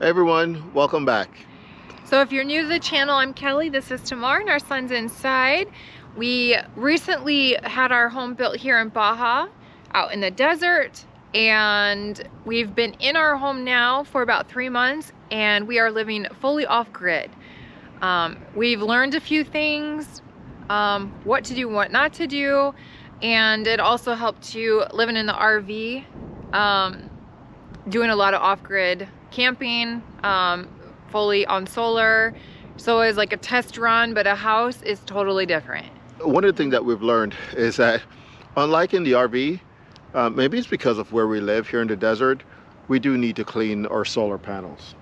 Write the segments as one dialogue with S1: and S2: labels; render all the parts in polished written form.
S1: Hey everyone, welcome back.
S2: So if you're new to the channel, I'm Kelly, this is Tamar, and our son's inside. We recently had our home built here in Baja, out in the desert, and we've been in our home now for about 3 months, and we are living fully off-grid. We've learned a few things, what to do, what not to do, and it also helped to living in the RV, doing a lot of off-grid camping, fully on solar. So it's like a test run, but a house is totally different.
S1: One of the things that we've learned is that unlike in the RV, maybe it's because of where we live here in the desert, we do need to clean our solar panels.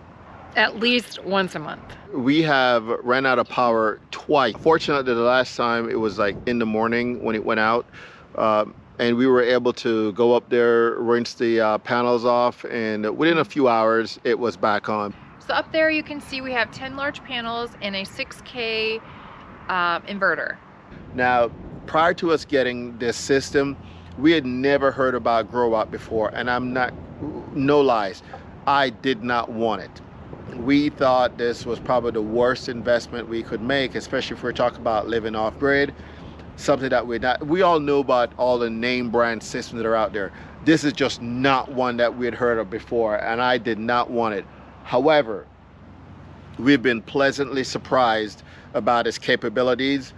S2: At least once a month.
S1: We have ran out of power twice. Fortunately, the last time it was like in the morning when it went out, and we were able to go up there, rinse the panels off, and within a few hours it was back on.
S2: So up there you can see we have 10 large panels and a 6K inverter.
S1: Now, prior to us getting this system, we had never heard about Growatt before, and no lies, I did not want it. We thought this was probably the worst investment we could make, especially if we're talking about living off grid, something that we all know about all the name brand systems that are out there. This is just not one that we had heard of before, and I did not want it. However, we've been pleasantly surprised about its capabilities,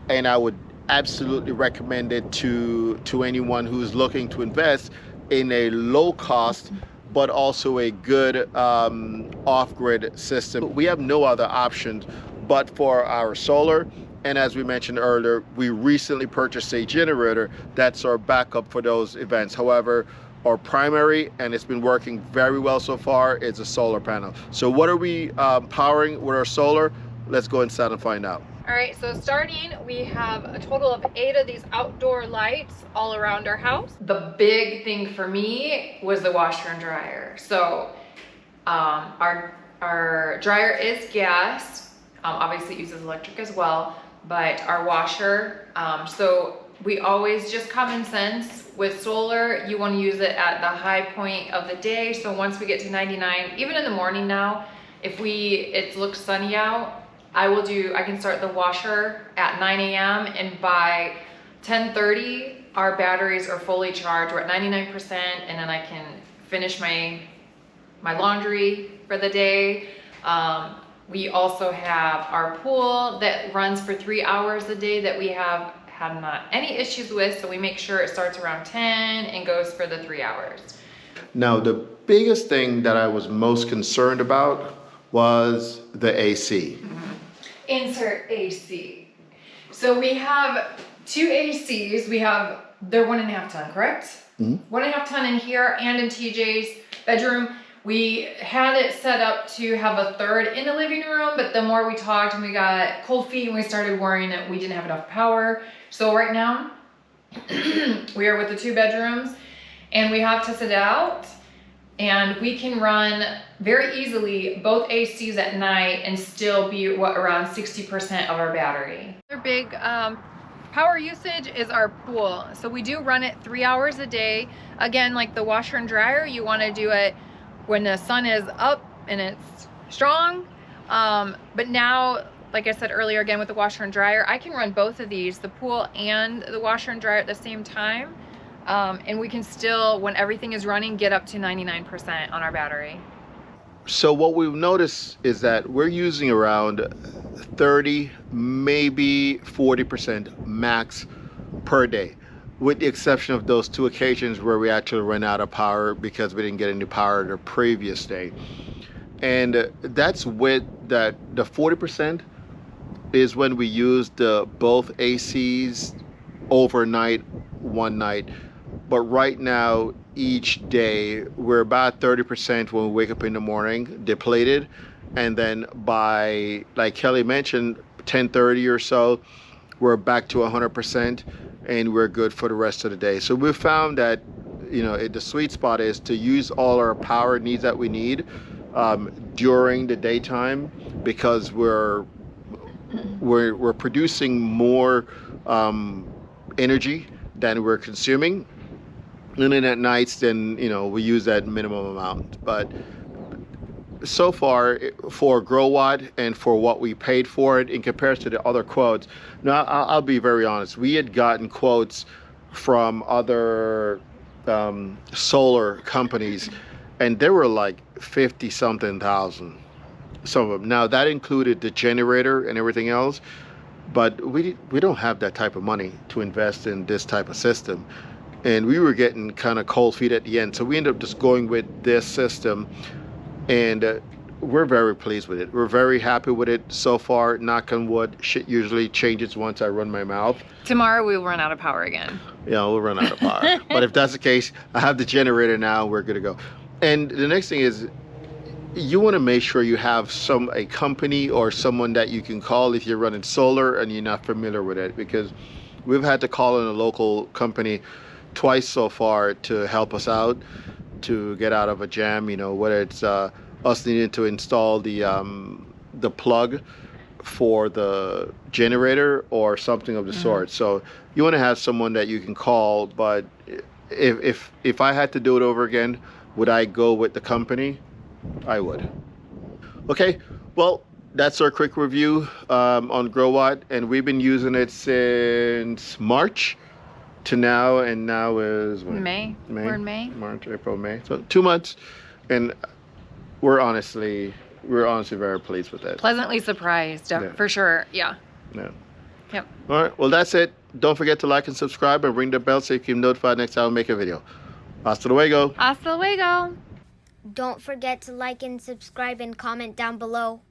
S1: and I would absolutely recommend it to anyone who's looking to invest in a low cost but also a good off-grid system. We have no other options but for our solar, and as we mentioned earlier, we recently purchased a generator that's our backup for those events. However, our primary, and it's been working very well so far, is a solar panel. So what are we powering with our solar? Let's go inside and find out.
S2: All right, so starting, we have a total of 8 of these outdoor lights all around our house. The big thing for me was the washer and dryer. So our dryer is gas. Obviously it uses electric as well, but our washer, so we always, just common sense, with solar, you want to use it at the high point of the day. So once we get to 99, even in the morning now, if it looks sunny out, I can start the washer at 9 a.m. and by 10:30, our batteries are fully charged. We're at 99%, and then I can finish my laundry for the day. We also have our pool that runs for 3 hours a day that we have had not any issues with, so we make sure it starts around 10 and goes for the 3 hours.
S1: Now, the biggest thing that I was most concerned about was the AC.
S2: Insert AC. So we have 2 ACs. They're 1.5 ton, correct? 1.5 ton in here and in TJ's bedroom. We had it set up to have a third in the living room, but the more we talked and we got cold feet and we started worrying that we didn't have enough power. So right now, we are with the 2 bedrooms and we have tested it out, and we can run very easily both ACs at night and still be around 60% of our battery. Another big power usage is our pool. So we do run it 3 hours a day. Again, like the washer and dryer, you want to do it when the sun is up and it's strong. But now, like I said earlier, again with the washer and dryer, I can run both of these, the pool and the washer and dryer at the same time. And we can still, when everything is running, get up to 99% on our battery.
S1: So what we've noticed is that we're using around 30, maybe 40% max per day, with the exception of those 2 occasions where we actually ran out of power because we didn't get any power the previous day. And that's with that, the 40% is when we use both ACs overnight, one night. But right now, each day, we're about 30% when we wake up in the morning, depleted. And then by, like Kelly mentioned, 10:30 or so, we're back to 100%, and we're good for the rest of the day. So we found that, the sweet spot is to use all our power needs that we need during the daytime, because we're producing more energy than we're consuming. And then at nights, then we use that minimum amount. But so far for Growatt and for what we paid for it in comparison to the other quotes. Now, I'll be very honest. We had gotten quotes from other solar companies, and they were like 50 something thousand, some of them. Now that included the generator and everything else, but we don't have that type of money to invest in this type of system. And we were getting kind of cold feet at the end. So we ended up just going with this system, and we're very pleased with it. We're very happy with it so far. Knock on wood, shit usually changes once I run my mouth.
S2: Tomorrow we will run out of power again.
S1: Yeah, we'll run out of power. But if that's the case, I have the generator now, we're good to go. And the next thing is, you want to make sure you have a company or someone that you can call if you're running solar and you're not familiar with it, because we've had to call in a local company twice so far to help us out to get out of a jam, you know, whether it's us needing to install the plug for the generator or something of the sort. So you want to have someone that you can call. But if I had to do it over again, would I go with the company? I would. Okay, well, that's our quick review on Growatt, and we've been using it since March to now, and now is what?
S2: May. We're in May.
S1: March, April, May. So 2 months, and we're honestly very pleased with it.
S2: Pleasantly surprised, for sure. Yeah.
S1: Yeah.
S2: Yep.
S1: All right, well, that's it. Don't forget to like and subscribe and ring the bell so you can be notified next time I make a video. Hasta luego.
S2: Hasta luego.
S3: Don't forget to like and subscribe and comment down below.